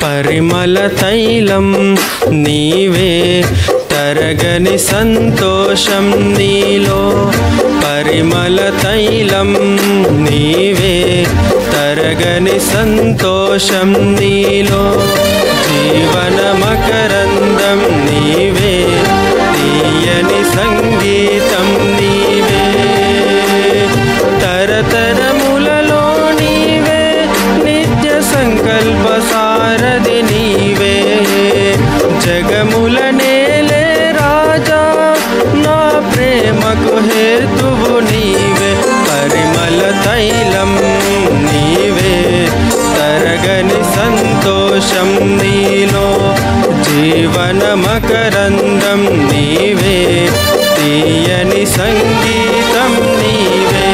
పరిమళ తైలం నీవే తరగని సంతోషం నీలో పరిమళ తైలం నీవే తరగని సంతోషం నీలో జీవన మకరందం నీవే తీయని సంగీతం నీవే తరతరములలో నీవే నిత్య సంకల్ప సారథి నీవే జగముల నేలే రాజా నా ప్రేమకు హేతువు నీవే పరిమళ తైలం నీవే తరగని సంతోషం నీలో జీవన మకరందం నీవే తీయని సంగీతం నీవే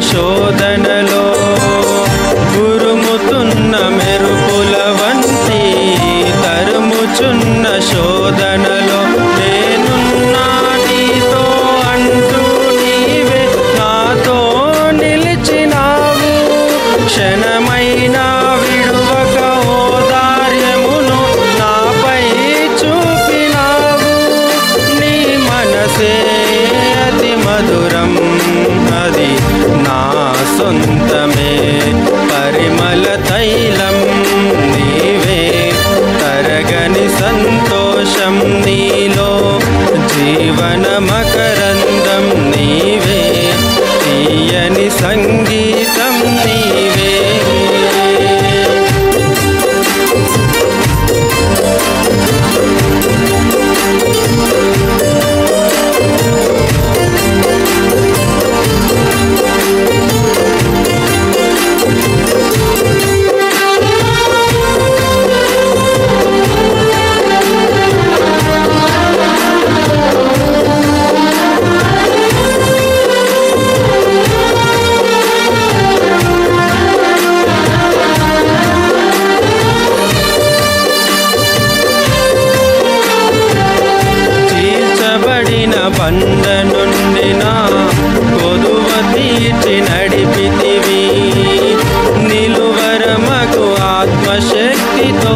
శోధనలో ఉరుముతున్న మెరుపుల వంటి తరుముచున్న శోధనలో నేనున్నా నీతో అంటూ నీవే నాతో నిలిచినావు క్షణమైనా విడువక ఓదార్యమును నాపై చూపినావు నీ మనసే అతి మధురం అది నా సొంతమే పరిమళ తైలం నీవే తరగని సంతోషం నీలో జీవన మకరందం నీవే తీయని సంగీతం నీవే బండ నుండి నా కొదువ తీర్చి నడిపితివి నిలువరమగు ఆత్మశక్తితో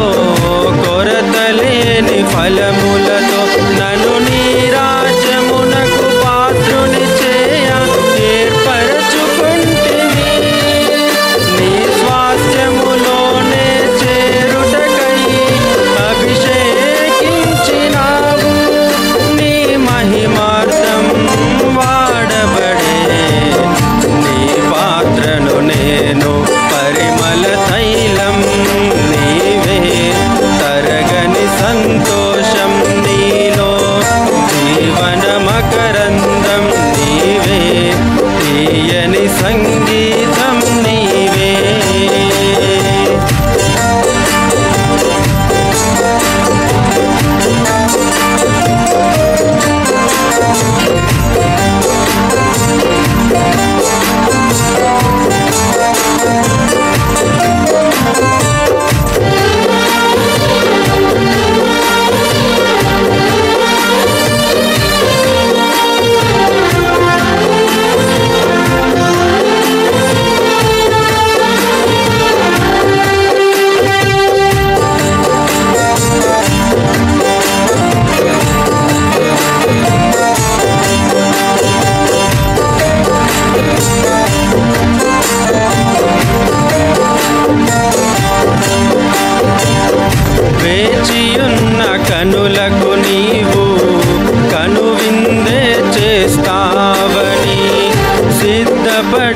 కొరతలేని ఫలములతో నన్ను నీ రాజ్యమునకు పాత్రుని చేయ ఏర్పరచుకుంటివి నీ స్వాస్థ్యములోనే చేరుటకై అభిషేకించినావు నీ మహిమార్థం వాడబడే నీ పాత్రను నేను పరిమళ తైలం నీవే తరగని సంతోషం నీలో జీవన మకరందం నీవే తీయని సంగీతం నీవే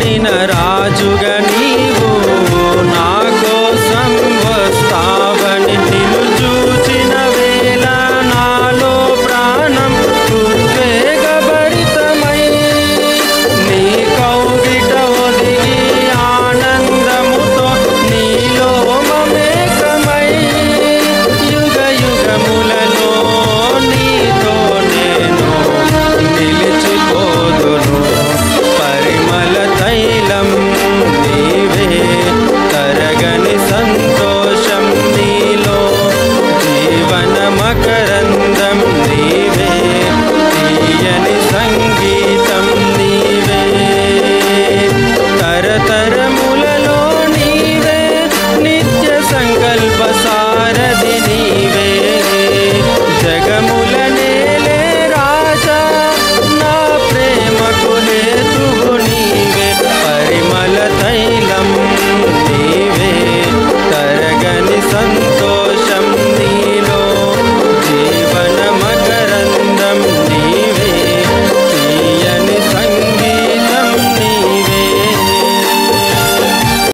వాడిన రాజుగా